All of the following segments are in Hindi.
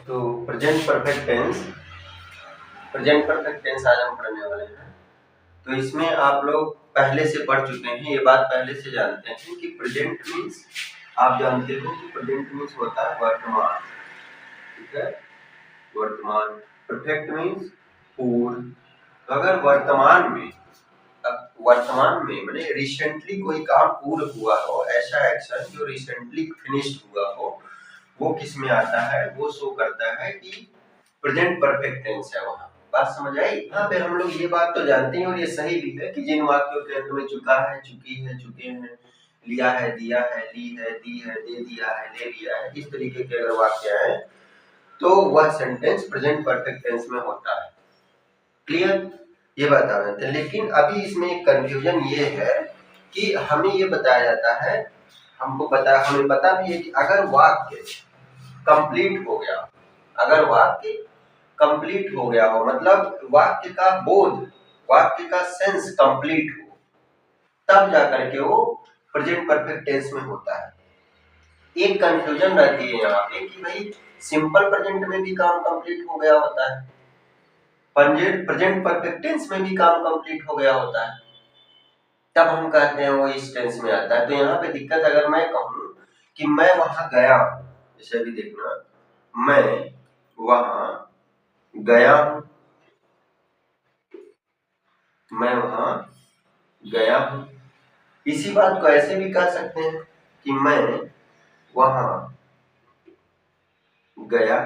तो प्रेजेंट परफेक्ट टेंस आज हम पढ़ने वाले हैं। तो इसमें आप लोग पहले से पढ़ चुके हैं, ये बात पहले से जानते हैं कि प्रेजेंट मीन्स आप जानते हो कि प्रेजेंट मीन्स होता है वर्तमान, ठीक है, वर्तमान। परफेक्ट मीन्स पूर्ण। अगर वर्तमान में मैंने रिसेंटली कोई काम पूर्ण हुआ हो, ऐसा एक्शन जो रिसेंटली फिनिश्ड हुआ हो, वो किस में आता है, वो शो करता है कि प्रेजेंट परफेक्ट टेंस है। वहां बात समझ आई। यहाँ पे हम लोग ये बात तो जानते हैं और ये सही भी है कि जिन वाक्यों के अंत में चुका है, चुकी है, चुके हैं, लिया है, दिया है, ली है, दी है, दे दिया है, ले लिया है, इस तरीके के अगर वाक्य है तो वह सेंटेंस प्रेजेंट परफेक्ट टेंस में होता है। क्लियर, ये बता रहे थे। लेकिन अभी इसमें एक कंफ्यूजन ये है कि हमें ये बताया जाता है, हमें पता भी है कि अगर वाक्य कंप्लीट हो गया, अगर वाक्य कंप्लीट हो गया हो, मतलब वाक्य का बोध, वाक्य का सेंस कंप्लीट हो, तब जाकर के वो प्रेजेंट परफेक्ट टेंस में होता है। एक कंफ्यूजन रहती है यहाँ पे कि भाई सिंपल प्रेजेंट में भी काम कंप्लीट हो गया होता है, प्रेजेंट परफेक्ट टेंस में भी काम कंप्लीट हो गया होता है, तब हम कहते हैं वो इस टेंस में आता है। तो यहाँ पे दिक्कत, अगर मैं कहूँ कि मैं वहां गया, जैसे अभी देखना, मैं वहां गया हूं, मैं वहां गया हूं। इसी बात को ऐसे भी कह सकते हैं कि मैं वहां गया।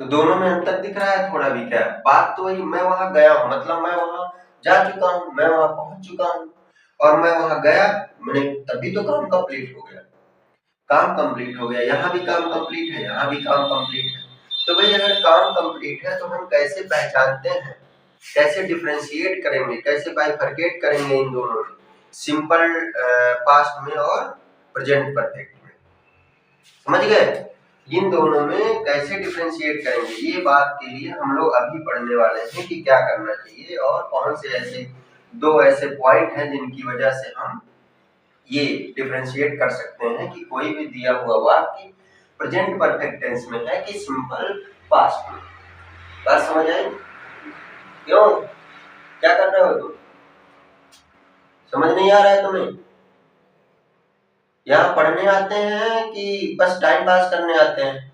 तो दोनों में अंतर दिख रहा है थोड़ा भी क्या? बात तो वही, मैं वहां गया हूं मतलब मैं वहां जा चुका हूं, मैं वहां पहुंच चुका हूं, और मैं वहां गया, मैंने तभी तो काम कंप्लीट हो गया, काम कंप्लीट हो गया। यहाँ भी काम कंप्लीट है, यहाँ भी काम कंप्लीट है। तो भाई अगर काम कंप्लीट है तो हम कैसे पहचानते हैं, कैसे डिफरेंशिएट करेंगे, कैसे बाइफरकेट करेंगे इन दोनों में, सिंपल पास्ट में और प्रेजेंट परफेक्ट में? समझ गए? इन दोनों में कैसे डिफरेंशिएट करेंगे, ये बात के लिए हम लोग अभी पढ़ने वाले हैं कि क्या करना चाहिए और कौन से ऐसे दो ऐसे पॉइंट हैं जिनकी वजह से हम ये डिफरेंशिएट कर सकते हैं कि कोई भी दिया हुआ वाक्य प्रेजेंट परफेक्ट टेंस में है कि सिंपल पास्ट में। बात समझ आई? क्यों, क्या कर रहे हो तुम? समझ नहीं आ रहा है तुम्हें? यहाँ पढ़ने आते हैं कि बस टाइम पास करने आते हैं?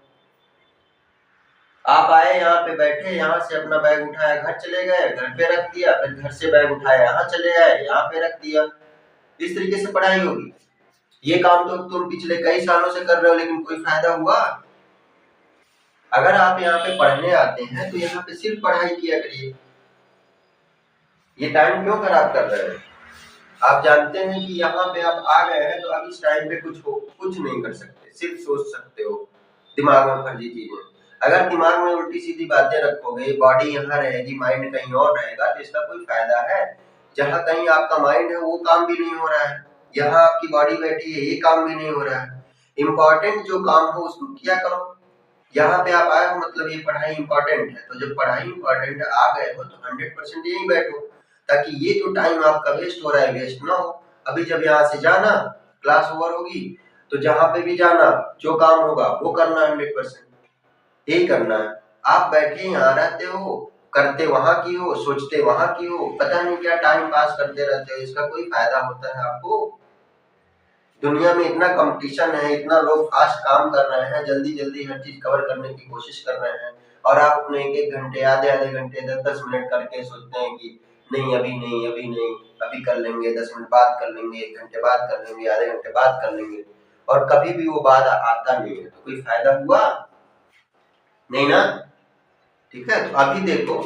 आप आए, यहाँ पे बैठे, यहाँ से अपना बैग उठाया, घर चले गए, घर पे रख दिया, फिर घर से बैग उठाया, यहाँ चले आए, यहाँ पे रख दिया। इस तरीके से पढ़ाई होगी? ये काम तो तुम पिछले कई सालों से कर रहे हो, लेकिन कोई फायदा हुआ? अगर आप यहाँ पे पढ़ने आते हैं तो यहाँ पे सिर्फ पढ़ाई किया करिए। ये टाइम क्यों खराब कर रहे हैं? आप जानते हैं कि यहाँ पे आप आ गए हैं तो अब इस टाइम पे कुछ नहीं कर सकते, सिर्फ सोच सकते हो दिमाग में फर्जी चीजें। अगर दिमाग में उल्टी सीधी बातें रखोगे, बॉडी यहाँ रहेगी, माइंड कहीं और रहेगा, तो इसका कोई फायदा है? जहाँ कहीं आपका माइंड है वो काम भी नहीं हो रहा है, यहाँ आपकी बॉडी बैठी है ये काम भी नहीं हो रहा है। इम्पोर्टेंट जो काम हो उसको किया करो। यहाँ पे आप आए हो मतलब ये पढ़ाई इंपॉर्टेंट है, तो जब पढ़ाई इंपॉर्टेंट है आ गए हो तो 100% यहीं बैठो, ताकि ये जो टाइम आपका वेस्ट हो रहा है वेस्ट ना हो। अभी जब यहाँ से जाना, क्लास ओवर होगी, तो जहाँ पे भी जाना जो काम होगा वो करना, 100% यही करना है। आप बैठे यहाँ रहते हो, करते वहां की हो, सोचते वहां की हो, पता नहीं क्या टाइम पास करते रहते हो, इसका कोई फायदा होता है आपको? दुनिया में इतना कंपटीशन है, इतना लोग फास्ट काम कर रहे हैं, जल्दी जल्दी हर चीज कवर करने की कोशिश कर रहे हैं, और आप अपने एक घंटे, आधे घंटे, 10 मिनट करके सोचते हैं कि नहीं अभी नहीं, अभी नहीं, अभी कर लेंगे, 10 मिनट बाद कर लेंगे, 1 घंटे बाद कर लेंगे, आधे घंटे बाद कर लेंगे, और कभी भी वो बाद आता नहीं है। तो कोई फायदा हुआ नहीं ना? ठीक है, तो अभी देखो,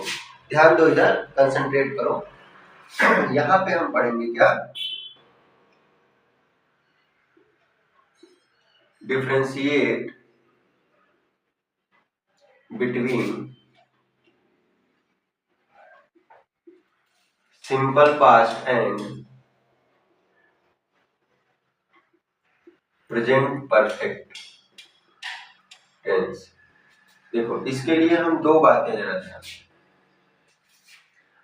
ध्यान दो, इधर कंसंट्रेट करो। यहाँ पे हम पढ़ेंगे क्या, differentiate between simple past and present perfect tense. देखो, इसके लिए हम दो बातें जरा ध्यान।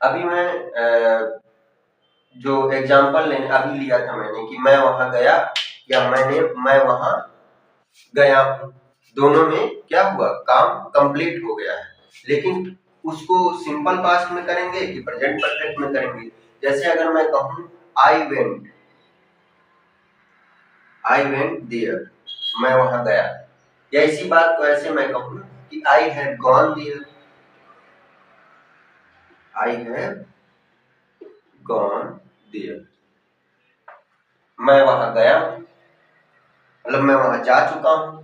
अभी मैं जो एग्जांपल लेने अभी लिया था मैंने कि मैं वहां गया, या मैं वहां गया हूं, दोनों में क्या हुआ, काम कंप्लीट हो गया है। लेकिन उसको सिंपल पास्ट में करेंगे कि प्रेजेंट परफेक्ट में करेंगे। जैसे अगर मैं कहूं आई वेंट देयर, मैं वहां गया, या इसी बात को ऐसे मैं कहूं कि I have gone there, I have gone there, मैं वहां गया, मतलब मैं वहां जा चुका हूं।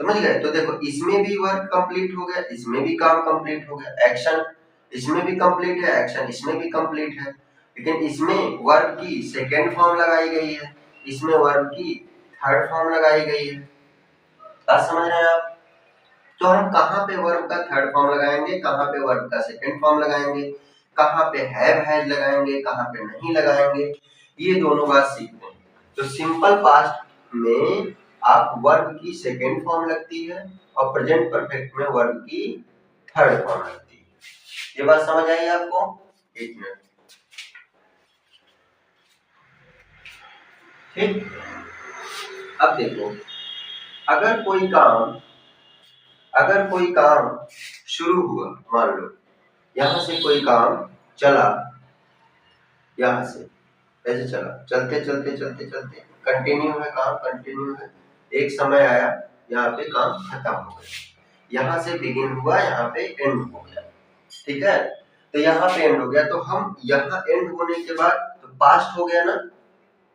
समझ गए? तो देखो इसमें भी वर्क कंप्लीट हो गया, इसमें भी काम कंप्लीट हो गया, एक्शन इसमें भी कंप्लीट है, एक्शन इसमें भी कंप्लीट है। लेकिन इसमें वर्ब की सेकेंड फॉर्म लगाई गई है, इसमें वर्ब की थर्ड फॉर्म लगाई गई है। बात समझ रहे हैं आप? तो हम कहाँ पे वर्ब का थर्ड फॉर्म लगाएंगे, कहाँ पे वर्ब का सेकेंड फॉर्म लगाएंगे, कहाँ पे हैज लगाएंगे, कहाँ पे नहीं लगाएंगे, ये दोनों बात सीखते हैं। तो सिंपल पास्ट में आप वर्ब की सेकेंड फॉर्म लगती है और प्रेजेंट परफेक्ट में वर्ब की थर्ड फॉर्म लगती है। ये बात समझ आई आपको? एक मिनट, ठीक। अब देखो, अगर कोई काम शुरू हुआ, मान लो यहां से कोई काम चला, यहां से ऐसे चला, चलते चलते चलते चलते कंटिन्यू है, काम कंटिन्यू है, एक समय आया यहाँ पे काम खत्म हो गया, यहाँ से बिगिन हुआ, यहाँ पे एंड हो गया, ठीक है। तो यहाँ पे एंड हो गया, तो हम यहाँ एंड होने के बाद तो पास्ट हो गया ना,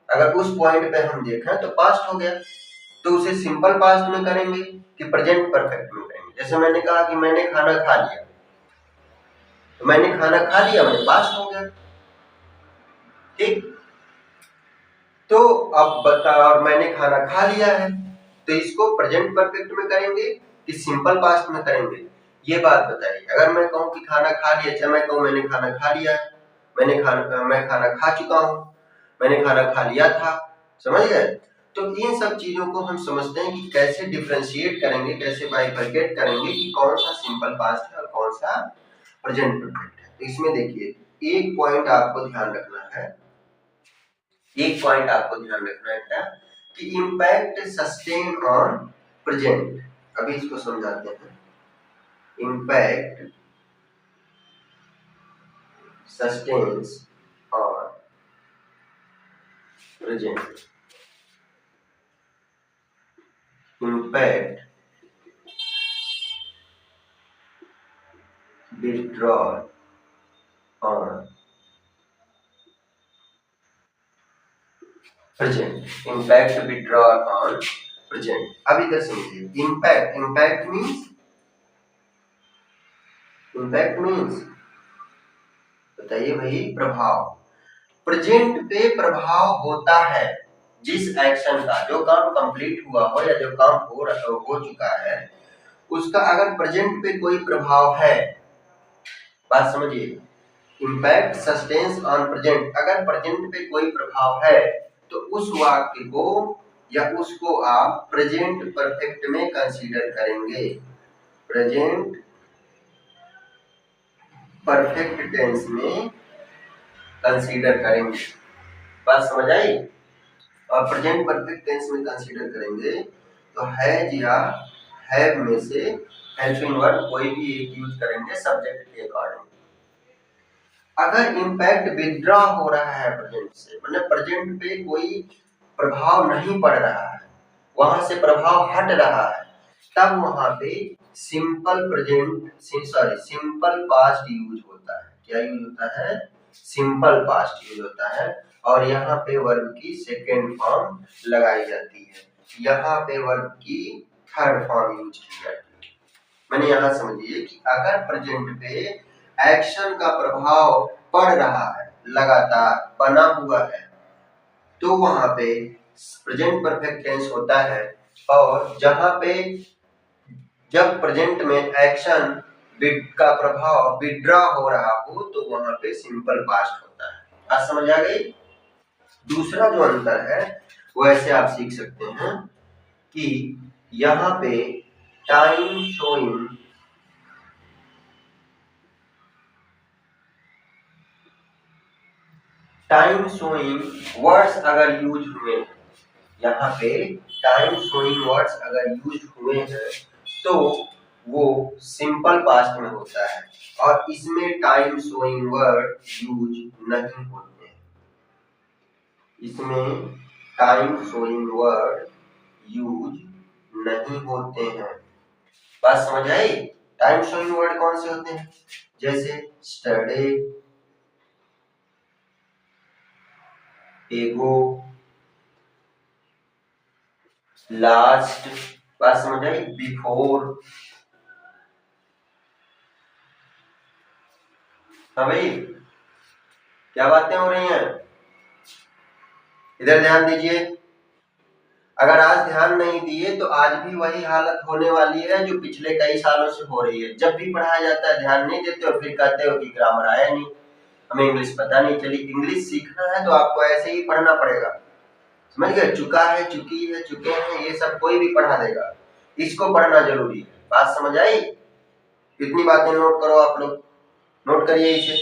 अगर उस पॉइंट पे हम देखें तो पास्ट हो गया, तो उसे सिंपल पास्ट में करेंगे कि प्रेजेंट परफेक्ट में करेंगे। जैसे मैंने कहा कि मैंने खाना खा लिया, तो मैंने खाना खा लिया, मैं पास्ट हो गया, ठीक। तो अब बता, और मैंने खाना खा लिया है, तो इसको प्रेजेंट परफेक्ट में करेंगे कि सिंपल पास्ट में करेंगे, ये बात बताइए। अगर मैं कहूं कि खाना खा लिया, अच्छा मैं कहूं मैंने खाना खा लिया है, मैं खाना खा चुका हूं, मैंने खाना खा लिया था, समझ गए? तो इन सब चीजों को हम समझते हैं कि कैसे डिफरेंशिएट करेंगे, कैसे बाइफरकेट करेंगे कि कौन सा सिंपल पास्ट है और कौन सा प्रेजेंट परफेक्ट है। तो इसमें देखिए एक पॉइंट आपको ध्यान रखना है, क्या कि इम्पैक्ट सस्टेन ऑन प्रेजेंट। अभी इसको समझाते हैं। Impact sustains on present, impact withdraw on present, impact withdraw on present। अब इधर समझिए, इम्पैक्ट मीन्स बताइए भाई, प्रभाव। प्रेजेंट पे प्रभाव होता है जिस एक्शन का, जो काम कंप्लीट हुआ हो या जो काम हो चुका है, उसका अगर प्रेजेंट पे कोई प्रभाव है, बात समझिए, इम्पैक्ट सस्टेन्स ऑन प्रेजेंट, अगर प्रेजेंट पे कोई प्रभाव है तो उस वाक्य को या उसको आप प्रेजेंट परफेक्ट में कंसीडर करेंगे, प्रेजेंट परफेक्ट टेंस में कंसीडर करेंगे। बात समझ आई? और प्रेजेंट परफेक्ट टेंस में कंसीडर करेंगे तो हैज या हैव में से हेल्पिंग वर्ब कोई भी एक यूज करेंगे सब्जेक्ट के अकॉर्डिंग। अगर इम्पैक्ट विथड्रॉ हो रहा है प्रेजेंट से, मतलब प्रेजेंट पे कोई प्रभाव नहीं पड़ रहा है, वहां से प्रभाव हट रहा है, तब वहां पे सिंपल पास्ट यूज होता है। क्या यूज होता है? सिंपल पास्ट यूज होता है। और यहाँ पे वर्ब की सेकेंड फॉर्म लगाई जाती है, यहाँ पे वर्ब की थर्ड फॉर्म यूज की जाती है। मैंने यहाँ समझिए कि अगर प्रेजेंट पे एक्शन का प्रभाव पड़ रहा है, लगातार बना हुआ है, तो वहां पे प्रेजेंट परफेक्ट टेंस होता है। और जहां पे जब प्रेजेंट में एक्शन का प्रभाव विड्रॉ हो रहा हो तो वहां पे सिंपल पास्ट होता है। आज समझ आ गई? दूसरा जो अंतर है वो ऐसे आप सीख सकते हैं कि यहाँ पे टाइम शोइंग वर्ड्स अगर यूज हुए, यहाँ पे टाइम शोइंग वर्ड्स अगर यूज हुए हैं तो वो सिंपल पास्ट में होता है और इसमें टाइम शोइंग वर्ड यूज नहीं होते हैं। इसमें टाइम शोइंग वर्ड यूज नहीं होते हैं। बात समझ आई? टाइम शोइंग वर्ड कौन से होते हैं? जैसे स्टडे, एगो, लास्ट। बात समझ आई? बिफोर। हाँ भाई, क्या बातें हो रही हैं? इधर ध्यान दीजिए। अगर आज ध्यान नहीं दिए तो आज भी वही हालत होने वाली है जो पिछले कई सालों से हो रही है। जब भी पढ़ाया जाता है ध्यान नहीं देते और फिर कहते हो कि ग्रामर आया नहीं, हमें इंग्लिश पता नहीं चली। इंग्लिश सीखना है तो आपको ऐसे ही पढ़ना पड़ेगा, समझ गए? चुका है, चुकी है, चुके हैं, ये सब कोई भी पढ़ा देगा, इसको पढ़ना जरूरी है। बात समझ आई? कितनी बातें नोट करो आप लोग, नोट करिए इसे,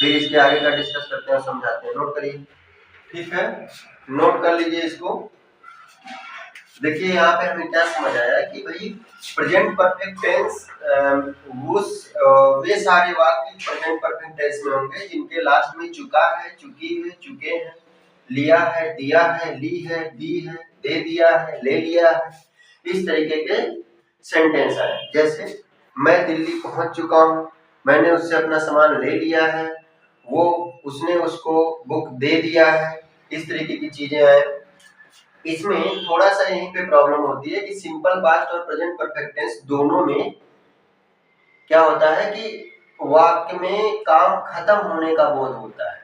फिर इसके आगे का डिस्कस करते हैं, समझाते हैं। नोट करिए, ठीक है? नोट कर लीजिए इसको। देखिए यहाँ पे हमें क्या समझ आया कि भाई प्रेजेंट परफेक्ट टेंस वे सारे वाक्य प्रेजेंट परफेक्ट टेंस में होंगे जिनके लास्ट में चुका है, चुकी है, चुके हैं, लिया है, दिया है, ली है, दी है, दे दिया है, ले लिया है, इस तरीके के सेंटेंस आए। जैसे मैं दिल्ली पहुंच चुका हूं, मैंने उससे अपना सामान ले लिया है, वो उसने उसको बुक दे दिया है, इस तरीके की चीजें आए। इसमें थोड़ा सा यहीं पे प्रॉब्लम होती है कि सिंपल पास्ट और प्रेजेंट परफेक्ट टेंस दोनों में क्या होता है कि वाक्य में काम खत्म होने का बोध होता है,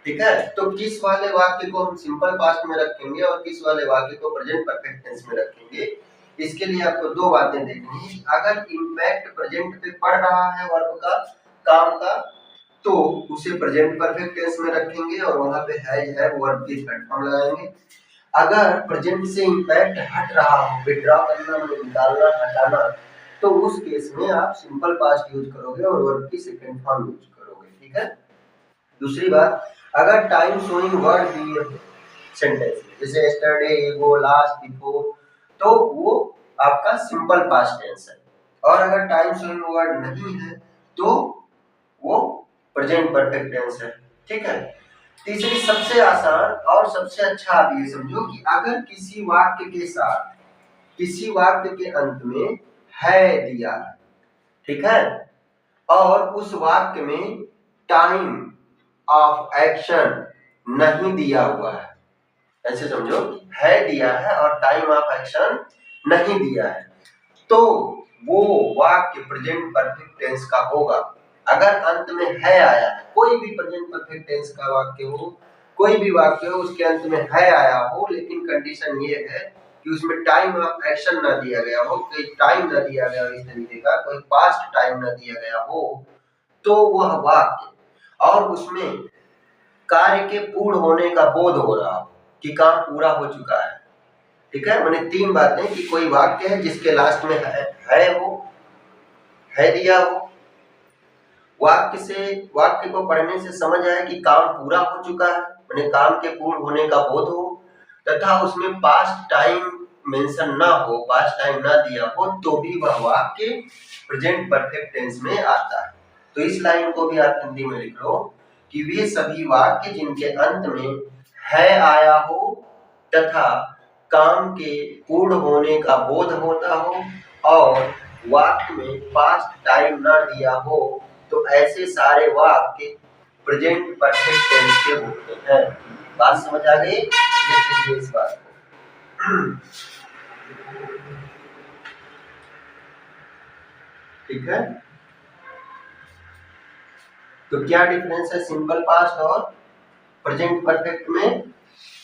ठीक है? तो किस वाले वाक्य को हम सिंपल पास्ट में रखेंगे और किस वाले वाक्य को प्रेजेंट परफेक्ट टेंस में रखेंगे, इसके लिए आपको दो बातें देखनी है। अगर इम्पैक्ट प्रेजेंट पे पड़ रहा है वर्ब का, काम का, तो उसे प्रेजेंट परफेक्ट टेंस में रखेंगे और वहां पे है वर्ब की थर्ड फॉर्म लगाएंगे। अगर प्रेजेंट से इम्पैक्ट हट रहा हो, विड्रॉ करना, निकालना, हटाना, तो उस केस में आप सिंपल पास्ट यूज करोगे और वर्ब की सेकंड फॉर्म यूज करोगे, ठीक है? दूसरी बात, अगर टाइम शोइंग वर्ड दिए हो सेंटेंस में, जैसे यस्टरडे, एगो, लास्ट, बिफोर, तो वो आपका सिंपल पास्ट टेंस है। और अगर टाइम शोइंग वर्ड नहीं है तो वो प्रेजेंट परफेक्ट टेंस है, ठीक है? तीसरी सबसे आसान और सबसे अच्छा आप ये समझो कि अगर किसी वाक्य के साथ किसी वाक्य के अंत में है दिया है, ठीक है, और उस वाक्य में टाइम ऑफ एक्शन नहीं दिया हुआ है, ऐसे समझो है दिया है और टाइम ऑफ एक्शन नहीं दिया है, तो वो वाक्य प्रेजेंट परफेक्ट टेंस का होगा। अगर अंत में है आया है, कोई भी प्रेजेंट परफेक्ट टेंस का वाक्य हो, कोई भी वाक्य हो, उसके अंत में है आया हो, लेकिन कंडीशन ये है कि उसमें टाइम ऑफ एक्शन ना दिया गया हो, कोई टाइम ना दिया गया हो इस तरीके का, कोई पास्ट टाइम ना दिया गया हो, तो वह वाक्य और उसमें कार्य के पूर्ण होने का बोध हो रहा हो कि काम पूरा हो चुका है, ठीक है? मैंने तीन बातें कि कोई वाक्य है जिसके लास्ट में है हो, है दिया हो, वाक्य को पढ़ने से समझ आया कि काम पूरा हो चुका है, मैंने काम के पूर्ण होने का बोध हो, तथा उसमें पास्ट टाइम मेंशन ना हो, पास्ट टाइम ना दिया हो, तो भी वह वाक्य प्रेजेंट परफेक्ट टेंस में आता है। तो इस लाइन को भी आप हिंदी में लिख लो कि वे सभी वाक्य जिनके अंत में है आया हो तथा काम के पूर्ण होने का बोध होता हो और वाक्य में पास्ट टाइम ना दिया हो, तो ऐसे सारे वाक्य प्रेजेंट परफेक्ट टेंस के होते हैं। बात समझ आ गई? इस बात को ठीक है? तो क्या डिफरेंस है सिंपल पास्ट और प्रेजेंट परफेक्ट में?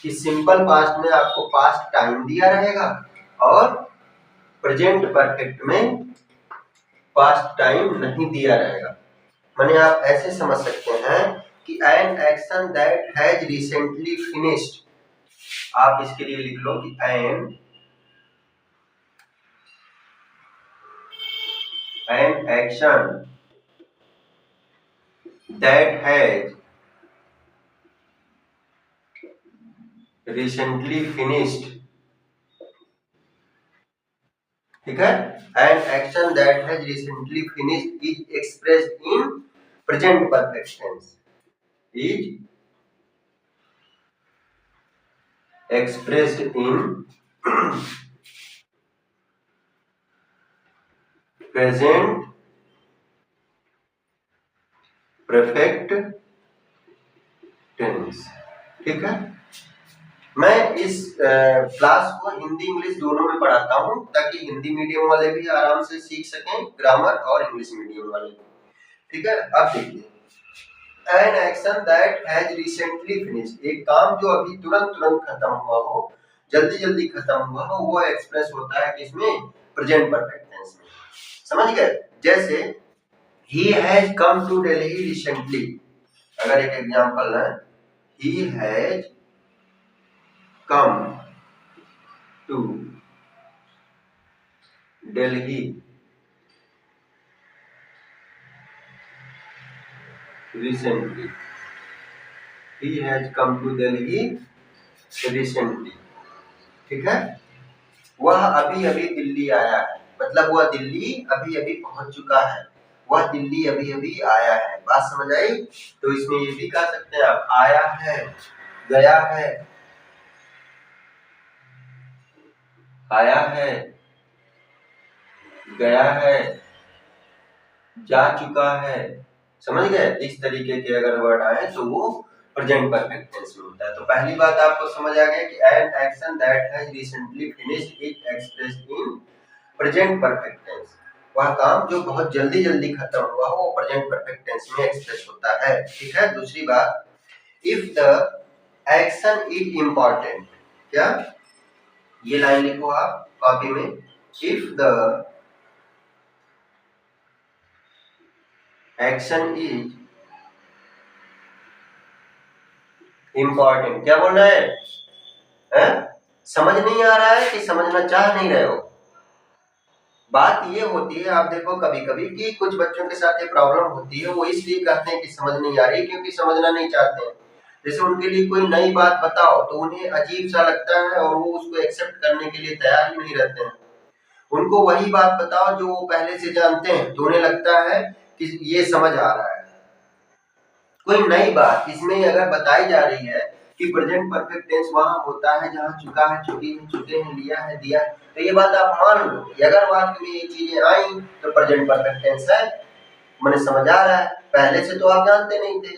कि सिंपल पास्ट में आपको पास्ट टाइम दिया रहेगा और प्रेजेंट परफेक्ट में पास्ट टाइम नहीं दिया रहेगा। माने आप ऐसे समझ सकते हैं कि an action that has recently finished, आप इसके लिए लिख लो कि an action that has recently finished, ठीक है, and action that has recently finished is expressed in present perfect tense, is expressed in present perfect tense, ठीक है। मैं इस क्लास को हिंदी इंग्लिश दोनों में पढ़ाता हूँ ताकि हिंदी मीडियम वाले भी आराम से सीख सकें ग्रामर और इंग्लिश मीडियम वाले, ठीक है। अब देखिए, N action that has recently finished, एक काम जो अभी तुरंत तुरंत खत्म हुआ हो, जल्दी जल्दी खत्म हुआ हो, वो एक्सप्रेस होता है किसमें, प्रेजेंट परफेक्ट टेंस में, समझ गए। जैसे he has come to Delhi recently, अगर एक एग्जांपल है, he has come to Delhi recently, he has come to Delhi recently, ठीक है। वह अभी अभी दिल्ली आया है, मतलब वह दिल्ली अभी अभी पहुंच चुका है, वह दिल्ली अभी अभी आया है, बात समझ आई। तो इसमें ये भी कह सकते हैं आप, आया है, गया है, आया है, गया है, जा चुका है, समझ गए। इस तरीके के अगर वर्ड आए तो वो प्रेजेंट परफेक्ट टेंस में होता है। तो पहली बात आपको समझ आ गया कि an action that has recently finished is expressed in present perfect tense, वह काम जो बहुत जल्दी जल्दी खत्म हुआ हो वो प्रेजेंट परफेक्ट टेंस में एक्सप्रेस होता है, ठीक है। दूसरी बात, if the action is important, क्या, ये लाइन लिखो आप कॉपी में, if the action is important, क्या बोल रहा है? समझ नहीं आ रहा है कि समझना चाह नहीं रहे हो? बात ये होती है, आप देखो कभी कभी कि कुछ बच्चों के साथ ये प्रॉब्लम होती है, वो इसलिए कहते हैं कि समझ नहीं आ रही क्योंकि समझना नहीं चाहते हैं। जैसे उनके लिए कोई नई बात बताओ तो उन्हें अजीब सा लगता है और वो उसको एक्सेप्ट करने के लिए तैयार ही नहीं रहते हैं। उनको वही बात बताओ जो वो पहले से जानते हैं तो उन्हें लगता है कि ये समझ आ रहा है। कोई नई बात इसमें अगर बताई जा रही है कि प्रेजेंट परफेक्ट टेंस वहां होता है जहां चुका है, चुकी है, चुके हैं, लिया है, दिया है, तो ये बात आप मान लो कि अगर वाक्य में ये चीजें आई तो प्रेजेंट परफेक्ट टेंस है, मुझे समझ आ रहा है। पहले से तो आप जानते नहीं थे,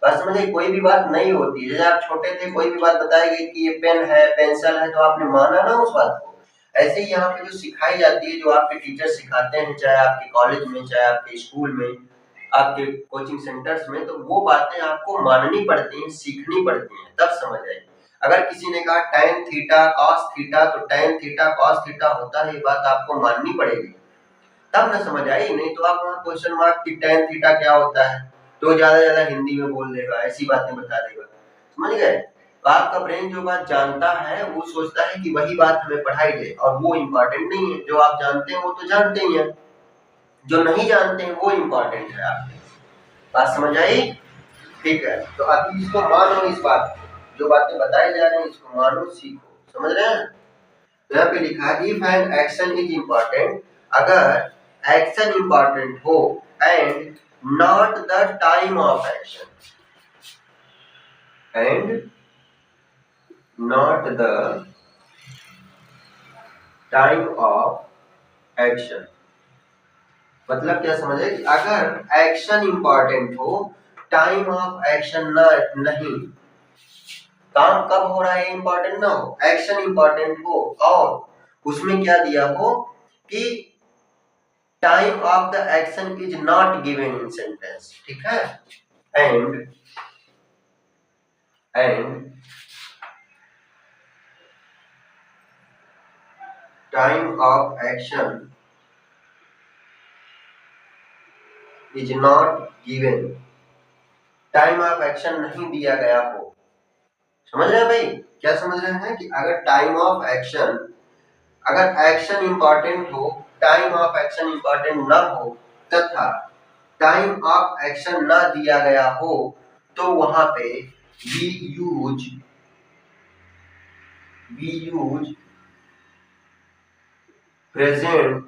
बात समझे। कोई भी बात नहीं होती, जैसे आप छोटे थे कोई भी बात बताई गई कि ये पेन है, पेंसिल है, तो आपने माना ना उस बात को। ऐसे ही यहाँ पे जो सिखाई जाती है, जो आपके टीचर सिखाते हैं, चाहे आपके कॉलेज में, चाहे आपके स्कूल में, आपके कोचिंग सेंटर्स में, तो वो बातें आपको माननी पड़ती हैं, सीखनी पड़ती हैं, तब समझ आएगी। अगर किसी ने कहा tan थीटा cos थीटा, तो tan थीटा cos थीटा होता है, ये बात आपको माननी पड़ेगी, तब ना समझ आई। नहीं तो आप वहाँ क्वेश्चन मार्क कि tan थीटा क्या होता है, तो ज्यादा हिंदी में बोल देगा, ऐसी बातें बता देगा, समझ गए। तो आपका ब्रेन जो बात जानता है वो सोचता है कि वही बात हमें पढ़ाई गई, और वो इम्पोर्टेंट नहीं है। जो आप जानते हैं वो तो जानते ही हैं, जो नहीं जानते हैं वो इम्पोर्टेंट है आपके। बात समझ आई? ठीक है, तो अभी इसको मानो, इस बात को, जो बातें बताई जा रही हैं इसको मानो, सीखो, समझ रहे हैं। तो यहाँ पे लिखा है if an action is important, अगर एक्शन इम्पोर्टेंट हो and not the time of action, and not the time of action, मतलब क्या समझे कि अगर एक्शन इंपॉर्टेंट हो, टाइम ऑफ एक्शन नहीं, काम कब हो रहा है इंपॉर्टेंट ना हो, एक्शन इंपॉर्टेंट हो, और उसमें क्या दिया हो कि time of the action is not given in sentence, ठीक है, and time of action is not given, time of action नहीं दिया गया हो। समझ रहे हैं भाई, क्या समझ रहे हैं कि अगर टाइम ऑफ एक्शन, अगर एक्शन इंपॉर्टेंट हो, टाइम ऑफ एक्शन इंपॉर्टेंट ना हो, तथा टाइम ऑफ एक्शन ना दिया गया हो, तो वहां पे we use we use present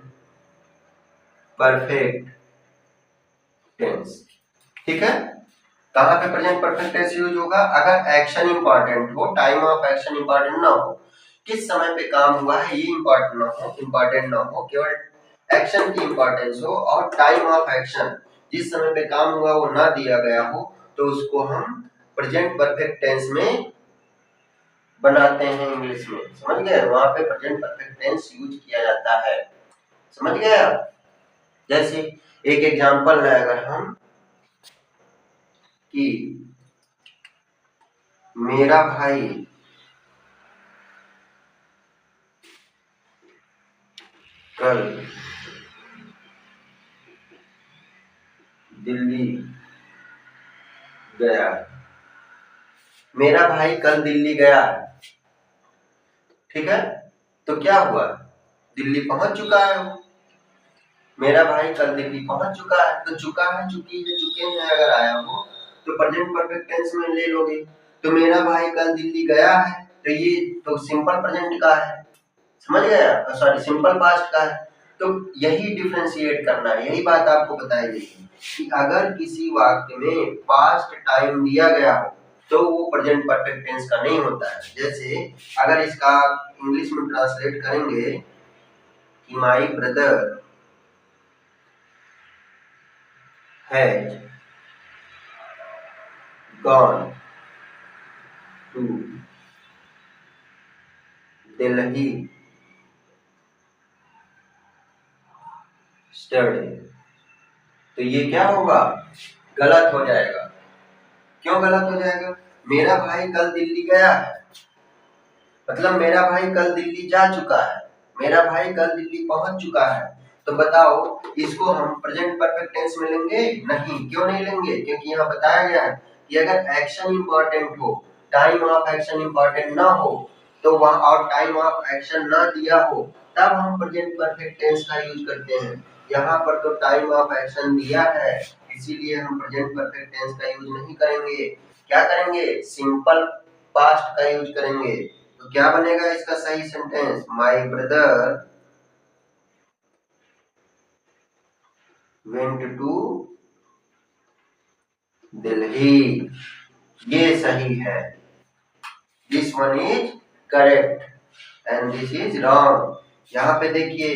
perfect tense. ठीक है, कहां पे प्रेजेंट परफेक्ट टेंस यूज होगा? अगर एक्शन इंपॉर्टेंट हो, टाइम ऑफ एक्शन इंपॉर्टेंट ना हो, किस समय पे काम हुआ है ये इंपॉर्टेंट ना हो, केवल एक्शन की इंपॉर्टेंस हो और टाइम ऑफ एक्शन जिस समय पे काम हुआ वो ना दिया गया हो, तो उसको हम प्रेजेंट परफेक्ट टेंस में बनाते हैं इंग्लिश में। समझ गए? वहां पे प्रेजेंट परफेक्ट टेंस यूज किया जाता है। समझ गए आप? जैसे एक एग्जांपल है, अगर हम कि मेरा भाई कल दिल्ली गया। मेरा भाई कल दिल्ली गया है, ठीक है, तो क्या हुआ? दिल्ली पहुंच चुका है वो। मेरा भाई कल दिल्ली पहुंच चुका है, तो चुका है, चुकी है, चुके हैं अगर आया हो तो प्रेजेंट परफेक्ट टेंस में ले लोगे। तो मेरा भाई कल दिल्ली गया है, तो ये तो सिंपल प्रेजेंट का है। समझ गया? सॉरी, सिंपल पास्ट का है। तो यही डिफरेंशिएट करना है, यही बात आपको बताई गई है कि अगर किसी वाक्य में पास्ट टाइम दिया गया हो तो वो प्रेजेंट परफेक्ट टेंस का नहीं होता है। जैसे अगर इसका इंग्लिश में ट्रांसलेट करेंगे कि my brother has gone to Delhi study, तो ये क्या होगा? गलत हो जाएगा। क्यों गलत हो जाएगा? मेरा भाई कल दिल्ली गया है, मतलब मेरा भाई कल दिल्ली जा चुका है, मेरा भाई कल दिल्ली पहुंच चुका है। तो बताओ, इसको हम प्रेजेंट परफेक्ट टेंस में लेंगे? नहीं। क्यों नहीं लेंगे? क्योंकि यहाँ बताया गया है कि अगर एक्शन इंपॉर्टेंट हो, टाइम ऑफ एक्शन इंपॉर्टेंट ना हो, तो वहां और टाइम ऑफ एक्शन ना दिया हो, तब हम प्रेजेंट परफेक्ट टेंस का यूज करते हैं। यहाँ पर तो टाइम ऑफ एक्शन दिया है, इसीलिए हम प्रेजेंट परफेक्ट टेंस का यूज नहीं करेंगे। क्या करेंगे? सिंपल पास्ट का यूज करेंगे। तो क्या बनेगा इसका सही sentence? My brother went to Delhi. ये सही है, this one is correct and this is wrong. यहाँ पे देखिए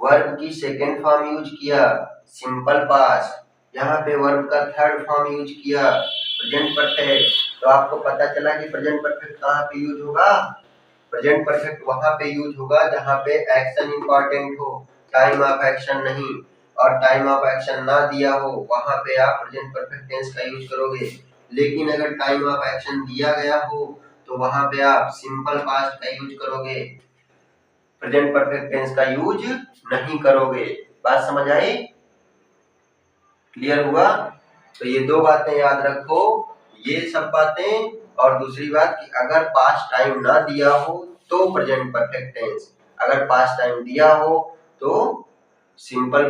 वर्ब की सेकेंड फॉर्म यूज किया, सिंपल पास्ट। यहाँ पे वर्ब का थर्ड फॉर्म यूज किया, प्रेजेंट परफेक्ट। तो आपको पता चला कि प्रेजेंट परफेक्ट कहाँ पे यूज होगा? प्रेजेंट परफेक्ट वहां पे यूज होगा जहां पे एक्शन इंपॉर्टेंट हो, टाइम ऑफ एक्शन नहीं। और टाइम ऑफ एक्शन ना दिया हो, वहां पे आप प्रेजेंट परफेक्ट टेंस का यूज करोगे। लेकिन अगर टाइम ऑफ एक्शन दिया गया हो तो वहां पे आप सिंपल पास्ट का यूज करोगे, प्रेजेंट परफेक्ट टेंस का यूज नहीं करोगे। बात समझ आई? क्लियर हुआ? तो ये दो बातें याद रखो, ये सब बातें। और दूसरी बात कि अगर पास्ट टाइम ना दिया हो तो प्रेजेंट परफेक्ट टेंस, अगर पास्ट टाइम दिया हो तो सिंपल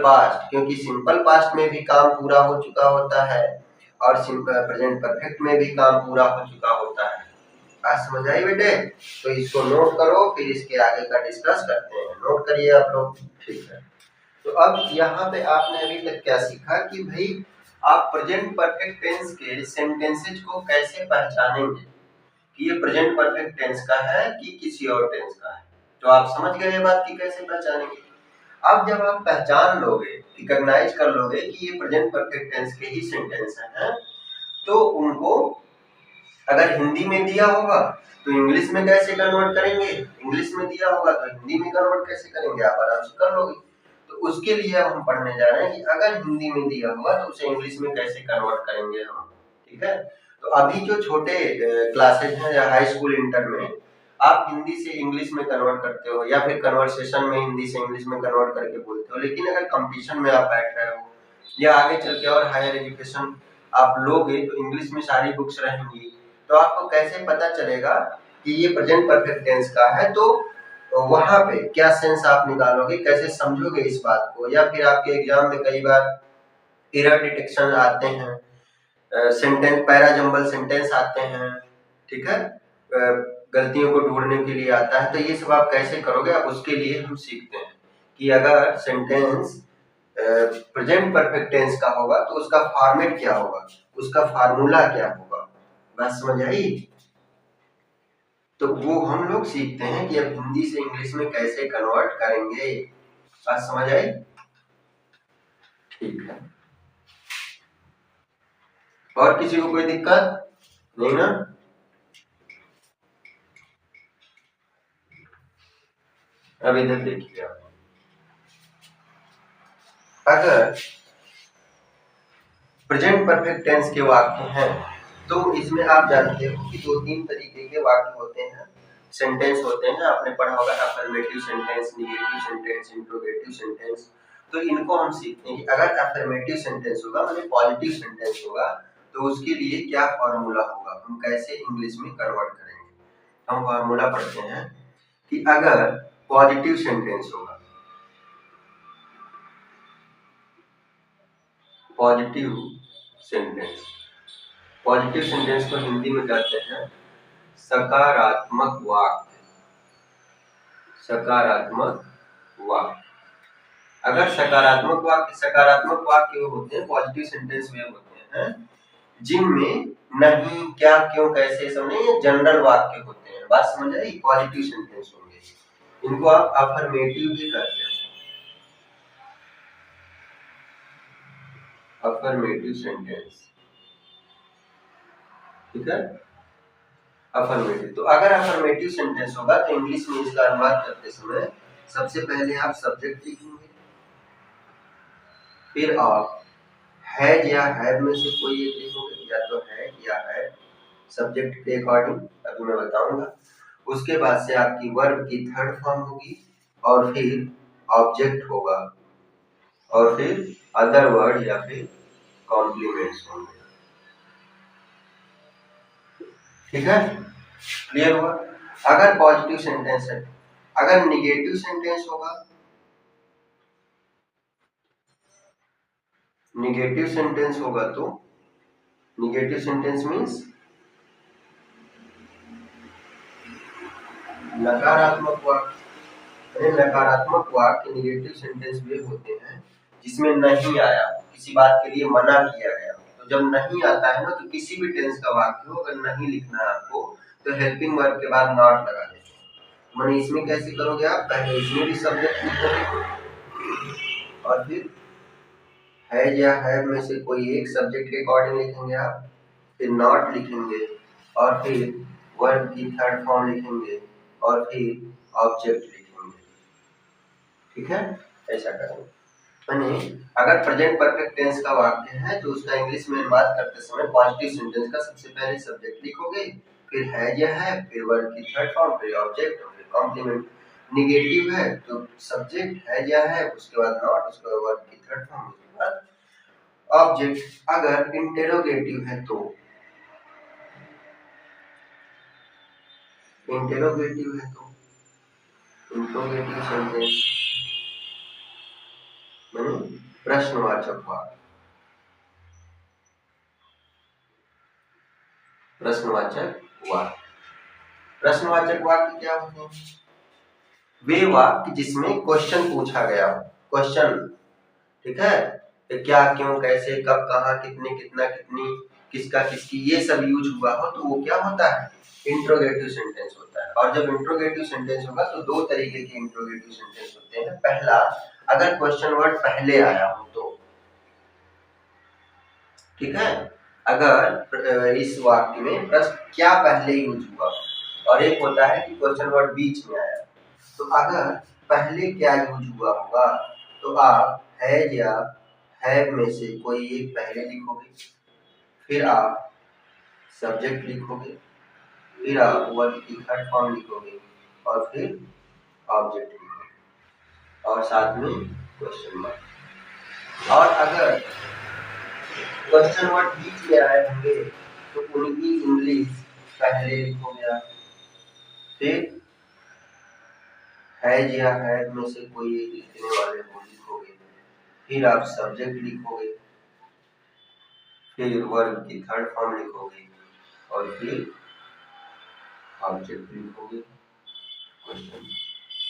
पास्ट, क्योंकि सिंपल पास्ट में भी काम पूरा हो चुका होता है और प्रेजेंट परफेक्ट में भी काम पूरा हो चुका होता है। बात समझ आई बेटे? तो इसको नोट करो, फिर इसके आगे का डिस्कस करते हैं। नोट करिए आप लोग। ठीक है, तो अब यहाँ पे आपने अभी तक क्या सीखा कि भाई आप प्रेजेंट परफेक्ट टेंस के सेंटेंसेज को कैसे पहचानेंगे कि ये प्रेजेंट परफेक्ट टेंस का है कि किसी और टेंस का है। तो आप समझ गए ये बात कि कैसे पहचानेंगे। अब जब आप पहचान लोगे, रिकॉग्नाइज कर लोगे कि ये प्रेजेंट परफेक्ट टेंस के ही सेंटेंस हैं, तो उनको अगर हिंदी में दिया होगा तो इंग्लिश में कैसे कन्वर्ट करेंगे, इंग्लिश में दिया होगा तो हिंदी में कन्वर्ट कैसे करेंगे, आप आराम से कर लोगे। तो उसके लिए हम पढ़ने जा रहे हैं कि अगर हिंदी में दिया हुआ तो उसे इंग्लिश में कैसे कन्वर्ट करेंगे हम। ठीक है, तो अभी जो छोटे क्लासेज हैं या हाई स्कूल इंटर में आप हिंदी से इंग्लिश में कन्वर्ट करते हो या फिर कन्वर्सेशन में हिंदी से इंग्लिश में कन्वर्ट करके बोलते हो, लेकिन अगर कंपटीशन में आप बैठ रहे हो या आगे चल के और हायर एजुकेशन आप लोगे तो इंग्लिश में सारी बुक्स रहेंगी, तो आपको कैसे पता चलेगा कि ये प्रेजेंट परफेक्ट टेंस का है। तो वहां पे क्या सेंस आप निकालोगे, कैसे समझोगे इस बात को। या फिर आपके एग्जाम में कई बार एरर डिटेक्शन आते हैं, सेंटेंस पैराजंबल सेंटेंस आते हैं, ठीक है, गलतियों को ढूंढने के लिए आता है। तो ये सब आप कैसे करोगे, अब उसके लिए हम सीखते हैं कि अगर सेंटेंस प्रेजेंट परफेक्ट टेंस का होगा तो उसका फॉर्मेट क्या होगा, उसका फार्मूला क्या होगा। बात समझ आई? तो वो हम लोग सीखते हैं कि अब हिंदी से इंग्लिश में कैसे कन्वर्ट करेंगे। बात समझ आई? ठीक है, और किसी को कोई दिक्कत नहीं ना? अब इधर देखिए, अगर प्रेजेंट परफेक्ट टेंस के वाक्य हैं तो इसमें आप जानते हो कि दो तीन तरीके के वाक्य होते हैं, सेंटेंस होते हैं। आपने पढ़ा होगा affirmative sentence, negative sentence, interrogative sentence. तो इनको हम सीखते हैं कि अगर अफर्मेटिव सेंटेंस होगा मतलब पॉजिटिव सेंटेंस होगा तो उसके लिए क्या फॉर्मूला होगा, हम कैसे इंग्लिश में कन्वर्ट करेंगे। हम फॉर्मूला पढ़ते हैं कि अगर पॉजिटिव सेंटेंस होगा, पॉजिटिव सेंटेंस, पॉजिटिव सेंटेंस को हिंदी में कहते हैं सकारात्मक वाक्य, सकारात्मक वाक्य। अगर सकारात्मक वाक्य होते हैं, पॉजिटिव सेंटेंस में होते हैं जिनमें नहीं, क्या, क्यों, कैसे, सब नहीं, जनरल वाक्य होते हैं। बात समझ आई? पॉजिटिव सेंटेंस होंगे, इनको आप अफर्मेटिव भी कहते हैं, अफर्मेटिव सेंटेंस। ठीक है, अफर्मेटिव। तो अगर अफर्मेटिव सेंटेंस होगा तो इंग्लिश में इसका अनुवाद करते समय सबसे पहले आप सब्जेक्ट लिखेंगे, फिर आप हैज या हैव में से कोई एक लिखोगे, या तो हैड या हैव, सब्जेक्ट के अकॉर्डिंग, अभी मैं बताऊंगा। उसके बाद से आपकी वर्ब की थर्ड फॉर्म होगी और फिर ऑब्जेक्ट होगा और फिर अदर वर्ड या फिर कॉम्प्लीमेंट्स होंगे। ठीक है, क्लियर हुआ? अगर पॉजिटिव सेंटेंस है, अगर निगेटिव सेंटेंस होगा, निगेटिव सेंटेंस होगा तो निगेटिव सेंटेंस मीन्स नकारात्मक वाक्य। नकारात्मक वाक्य निगेटिव सेंटेंस वे होते हैं जिसमें नहीं आया, किसी बात के लिए मना किया गया। तो जब नहीं आता है ना, तो किसी भी टेंस का वाक्य हो, अगर नहीं लिखना है आपको तो हेल्पिंग वर्ब के बाद नॉट लगा देते हैं। माने इसमें कैसे करोगे आप, पहले इसमें भी सब्जेक्ट लिखोगे और फिर हैज या हैव में से कोई एक सब्जेक्ट के अकॉर्डिंग लिखेंगे आप, फिर नॉट लिखेंगे और फिर वर्ब की थर्ड फॉर्म लिखेंगे और फिर ऑब्जेक्ट लिखेंगे। ठीक है, ऐसा करेंगे। यानी अगर प्रेजेंट परफेक्ट टेंस का वाक्य है तो उसका इंग्लिश में अनुवाद करते समय पॉजिटिव सेंटेंस का सबसे पहले सब्जेक्ट लिखोगे, फिर हैज या हैव, फिर वर्ब की थर्ड फॉर्म, फिर ऑब्जेक्ट और फिर कॉम्प्लीमेंट। निगेटिव है तो सब्जेक्ट हैज या हैव, उसके बाद नॉट, उसके बाद वर्ब की थर्ड फॉर्म, उसके बाद ऑब्जेक्ट। अगर इंटेरोगेटिव है तो इंटेरोगेटिव है तो इंट्रोगेटिव सेंटेंस माने प्रश्नवाचक वाक्य, प्रश्नवाचक वाक्य। प्रश्नवाचक वाक्य क्या होते हैं? वे वाक्य जिसमें क्वेश्चन पूछा गया हो, क्वेश्चन। ठीक है, तो क्या, क्यों, कैसे, कब, कहाँ, कितने, कितना, कितनी, किसका, किसकी, ये सब यूज हुआ हो तो वो क्या होता है, इंट्रोगेटिव सेंटेंस होता है। और जब इंट्रोगेटिव सेंटेंस होगा तो दो तरीके के इंट्रोगेटिव सेंटेंस होते हैं। पहला, अगर क्वेश्चन वर्ड पहले आया हो तो, ठीक है, अगर इस वाक्य में प्रश्न क्या पहले यूज हुआ, और एक होता है कि क्वेश्चन वर्ड बीच में आया। तो अगर पहले क्या यूज हुआ होगा तो आप हैज या हैव में से कोई एक पहले लिखोगे, फिर आप सब्जेक्ट लिखोगे, फिर आप वर्ब की थर्ड फॉर्म लिखोगे और फिर ऑब्जेक्ट लिखोगे और साथ में क्वेश्चन मार्क। और अगर क्वेश्चन वर्ड बीच में आए होंगे तो उनकी इंग्लिश पहले लिखोगे आप, फिर हैज या हैव में से कोई एक लिखने वाले को लिखोगे, फिर आप सब्जेक्ट लिखोगे, फिर वर्ब की थर्ड फॉर्म लिखोगे और फिर ऑब्जेक्ट लिखोगे क्वेश्चन।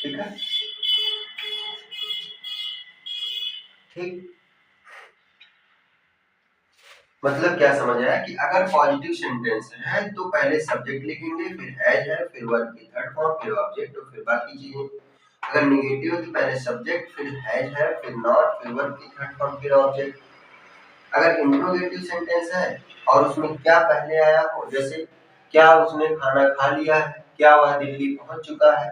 ठीक है, ठीक। मतलब क्या समझ आया कि अगर पॉजिटिव सेंटेंस है तो पहले सब्जेक्ट लिखेंगे, फिर हैज है, फिर वर्ब की थर्ड फॉर्म, फिर ऑब्जेक्ट और फिर बाकी चीजें। अगर निगेटिव है तो पहले सब्जेक्ट, फिर हैज है, फिर नॉट, फिर वर्ब की थर्ड फॉर्म, फिर ऑब्जेक्ट। अगर इंट्रोगेटिव सेंटेंस है और उसमें क्या पहले आया हो, जैसे क्या उसने खाना खा लिया है, क्या वह दिल्ली पहुंच चुका है,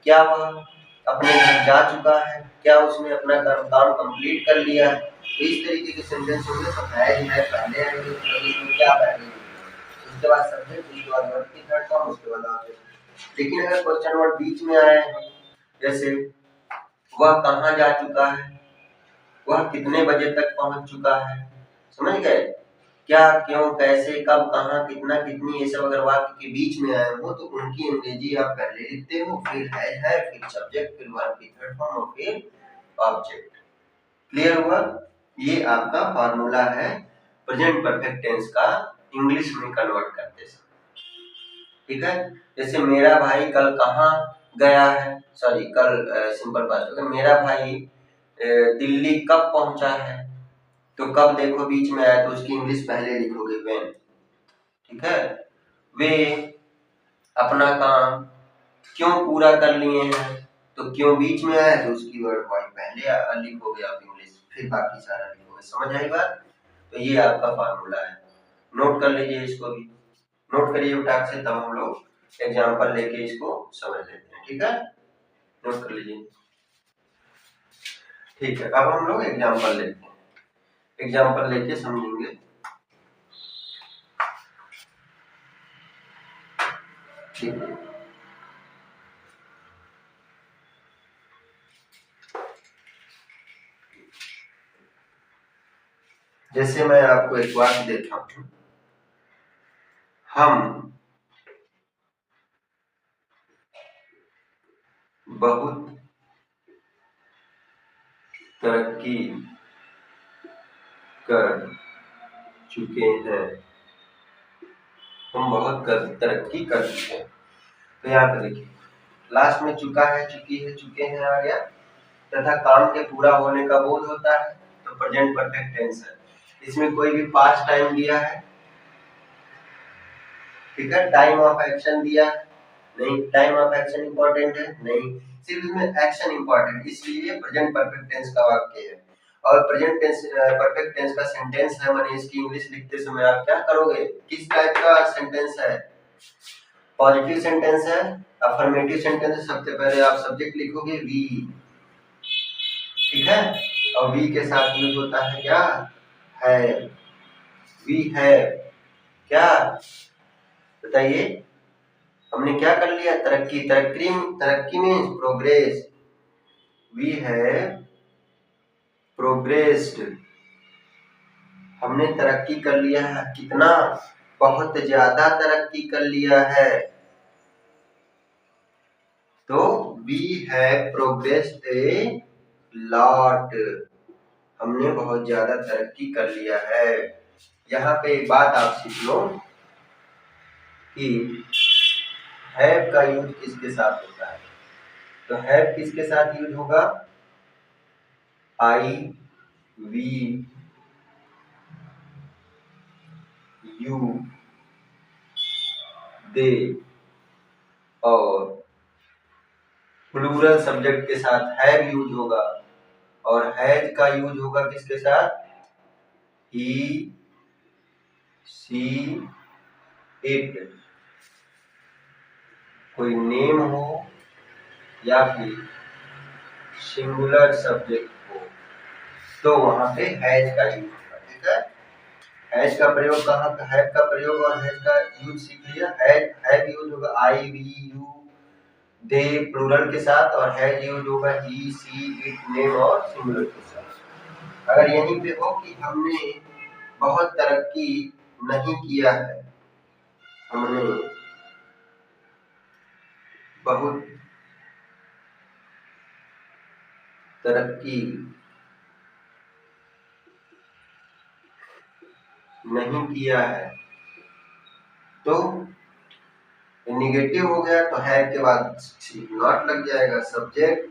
क्या वह अपने घर जा चुका है, क्या उसने अपना काम कंप्लीट कर लिया है, तो इस तरीके के सेंटेंस होंगे तो हैज है पहले आएंगे, तो इसमें क्या पहले उसके बाद सब्जेक्ट, उसके बाद वर्ब की थर्ड फॉर्म, उसके बाद ऑब्जेक्ट। लेकिन अगर क्वेश्चन वर्ड बीच में आए हैं, जैसे वह कहाँ जा चुका है, वह कितने बजे तक पहुंच चुका है, समझ गए? क्या, क्यों, कैसे, कब, कहाँ, कितना, कितनी, ये सब अगर वाक्य के बीच में आए हो तो उनकी अंग्रेजी आप पहले लिखते हो, फिर है, फिर सब्जेक्ट, फिर वर्ब की थर्ड फॉर्म और फिर ऑब्जेक्ट। क्लियर हुआ? ये आपका फॉर्मूला है प्रेजेंट परफेक्ट टेंस का इंग्लिश में कन्वर्ट करते समय। ठीक है, जैसे मेरा भाई कल कहाँ गया है, सॉरी कल सिंपल पास्ट होगा, मेरा भाई दिल्ली कब पहुंचा है, तो कब देखो बीच में आया तो उसकी इंग्लिश पहले लिखोगे व्हेन। ठीक है, वे अपना काम क्यों पूरा कर लिए हैं, तो क्यों बीच में आया तो उसकी वर्ड वाई पहले लिखोगे आप इंग्लिश, फिर बाकी सारा लिखोगे। समझ आई बात? तो ये आपका फार्मूला है, नोट कर लीजिए इसको भी, नोट करिए फटाक से, तब हम लोग एग्जाम्पल लेके इसको समझ लेते हैं। ठीक है, नोट कर लीजिए। ठीक है, अब हम लोग एग्जाम्पल लेते हैं, एग्जाम्पल लेके समझेंगे। ठीक है, जैसे मैं आपको एक वाक्य देता हूं, हम बहुत तरक्की कर चुके हैं, हम बहुत तरक्की कर चुके हैं। तो यहाँ पे देखिए लास्ट में चुका है, चुकी है, चुके हैं आ गया, तथा काम के पूरा होने का बोध होता है, तो प्रेजेंट परफेक्ट टेंस है। इसमें कोई भी पास्ट टाइम दिया है, ठीक है, टाइम ऑफ एक्शन दिया है नहीं, टाइम ऑफ एक्शन इंपॉर्टेंट है नहीं, सिर्फ इसमें एक्शन इंपॉर्टेंट, इसलिए प्रेजेंट परफेक्ट टेंस का वाक्य है। और प्रेजेंट टेंस परफेक्ट टेंस का सेंटेंस है, माने इसकी इंग्लिश लिखते समय आप क्या करोगे, किस टाइप का सेंटेंस है, पॉजिटिव सेंटेंस है, अफर्मेटिव सेंटेंस है, सबसे पहले आप सब्जेक्ट लिखोगे वी, ठीक है, और वी के साथ यूज होता है क्या, है, वी है, क्या बताइए, हमने क्या कर लिया, तरक्की, तरक्की, तरक्की मीन्स प्रोग्रेस, वी है प्रोग्रेस्ड, हमने तरक्की कर लिया है, कितना, बहुत ज्यादा तरक्की कर लिया है, तो वी है प्रोग्रेस्ड ए लॉट, हमने बहुत ज्यादा तरक्की कर लिया है। यहाँ पे एक बात आप सीख लो कि हैव का यूज किसके साथ होता है, तो हैव किसके साथ यूज होगा, आई, वी, यू, दे, और प्लूरल सब्जेक्ट के साथ हैव यूज होगा, और हैज का यूज होगा किसके साथ, ही, सी, इट, कोई नेम हो या फिर सिंगुलर सब्जेक्ट हो तो वहां पे हैज का यूज होगा। ठीक है, हैज का प्रयोग कहाँ पे, हैव का प्रयोग और हैज का यूज सीख लिया, हैव यूज होगा आई, वी, यू, दे प्लूरल के साथ, और हैज यूज होगा ही, सी, इट, नेम और सिंगुलर के साथ। अगर यहीं पे हो कि हमने बहुत तरक्की नहीं किया है, हमने बहुत तरक्की नहीं किया है, तो निगेटिव हो गया तो हैव के बाद नॉट लग जाएगा, सब्जेक्ट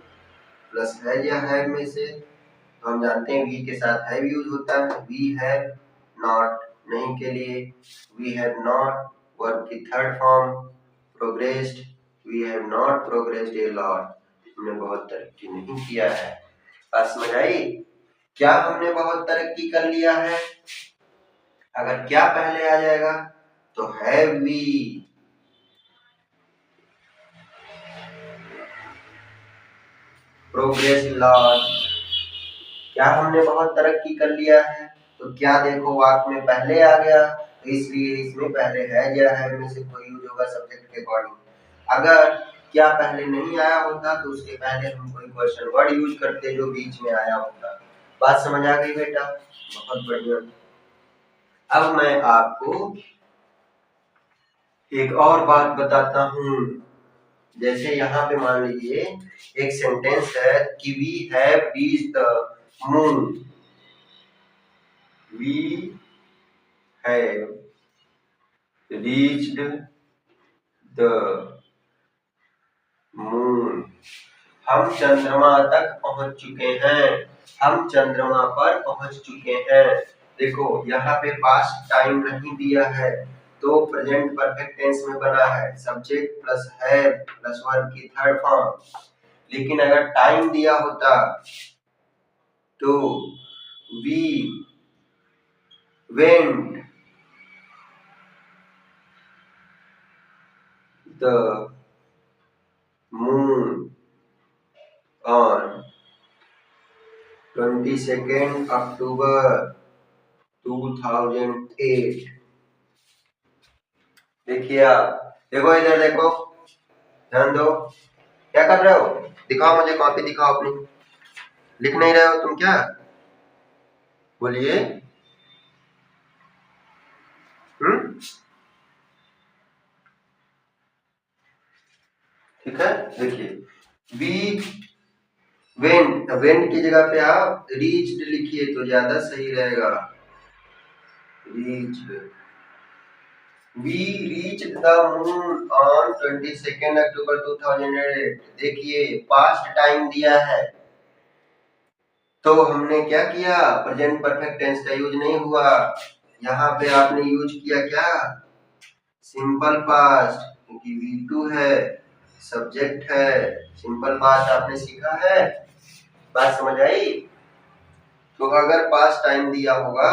प्लस है या हैव में से, तो हम जानते हैं वी के साथ हैव यूज होता है, वी हैव नॉट नहीं के लिए, वी हैव नॉट वर्ब की third form, progressed, we have not progressed a lot, हमने बहुत तरक्की नहीं किया है। बात समझ आई? क्या हमने बहुत तरक्की कर लिया है? अगर क्या पहले आ जाएगा तो हैव वी, प्रोग्रेस लॉट, क्या हमने बहुत तरक्की कर लिया है, तो क्या देखो वाक्य में पहले आ गया, तो इसलिए इसमें पहले है या है में से कोई यूज होगा सब्जेक्ट के अकॉर्डिंग। अगर क्या पहले नहीं आया होता तो उसके पहले हम कोई क्वेश्चन वर्ड यूज करते जो बीच में आया होता। बात समझ आ गई बेटा? बहुत बढ़िया। अब मैं आपको एक और बात बताता हूँ। जैसे यहाँ पे मान लीजिए एक सेंटेंस है कि we have reached the moon, we have reached the moon, हम चंद्रमा तक पहुंच चुके हैं, हम चंद्रमा पर पहुंच चुके हैं। देखो यहाँ पे पास्ट टाइम नहीं दिया है तो प्रेजेंट परफेक्ट टेंस में बना है, सब्जेक्ट प्लस है प्लस वर्ब की थर्ड फॉर्म। लेकिन अगर टाइम दिया होता तो we went the moon on 22 October 2008। देखिए आप, देखो इधर देखो, ध्यान दो, क्या कर रहे हो? दिखाओ मुझे, कॉपी दिखाओ अपनी, लिख नहीं रहे हो तुम क्या? बोलिए। ठीक है, देखिए वी वेंट, वेंट की जगह पे आप रीच्ड लिखिए तो ज्यादा सही रहेगा, reached, we reached the moon on 22 October 2008। देखिए पास्ट टाइम दिया है तो हमने क्या किया, प्रेजेंट परफेक्ट टेंस का यूज नहीं हुआ, यहाँ पे आपने यूज किया क्या, सिंपल पास्ट, क्योंकि V2 है, सब्जेक्ट है, सिंपल पास्ट आपने सीखा है। बात समझ आई? तो अगर पास्ट टाइम दिया होगा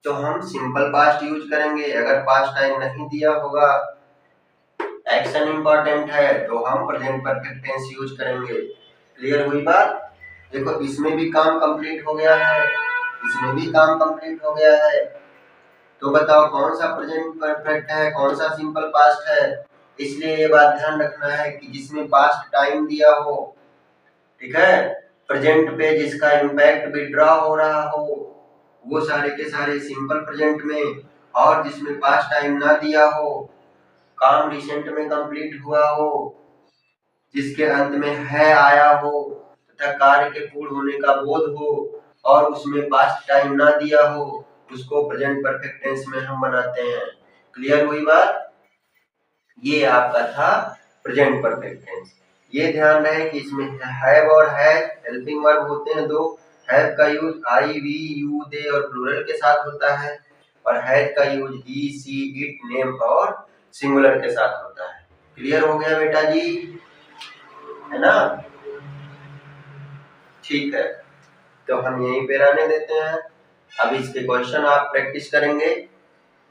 तो हम सिंपल पास्ट यूज करेंगे, अगर पास्ट टाइम नहीं दिया होगा, एक्शन इंपॉर्टेंट है तो हम प्रेजेंट परफेक्ट टेंस यूज करेंगे। क्लियर हुई बात? देखो इसमें भी काम कंप्लीट हो गया है, इसमें भी काम कंप्लीट हो गया है, तो बताओ कौन सा प्रेजेंट परफेक्ट है, कौन सा सिंपल पास्ट है। इसलिए ये बात ध्यान रखना है कि जिसमें पास्ट टाइम दिया हो, ठीक है, प्रेजेंट पे जिसका इम्पैक्ट विड्रॉ हो रहा हो, वो सारे के सारे सिंपल प्रेजेंट में, और जिसमें पास्ट टाइम ना दिया हो, काम रिसेंट में कंप्लीट हुआ हो, जिसके अंत में है आया हो तथा कार्य के पूर्ण होने का बोध हो और उसमें पास्ट टाइम ना दिया हो, उसको प्रेजेंट परफेक्ट टेंस में हम बनाते हैं। क्लियर हुई बात? ये आपका था प्रेजेंट परफेक्ट टेंस। ये ध्यान रहे कि इसमें हैव और हैज हेल्पिंग वर्ब होते हैं दो, हैव का use I we you they और प्लूरल के साथ होता है, और हैज का use he she it name और सिंगुलर के साथ होता है। क्लियर हो गया बेटा जी? है ना? ठीक है, तो हम यहीं पे रहने देते हैं। अब इसके क्वेश्चन आप प्रैक्टिस करेंगे,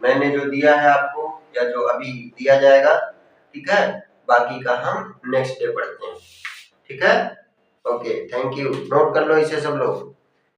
मैंने जो दिया है आपको या जो अभी दिया जाएगा, ठीक है, बाकी का हम नेक्स्ट डे पढ़ते हैं। ठीक है, ओके, थैंक यू, नोट कर लो इसे सब लोग।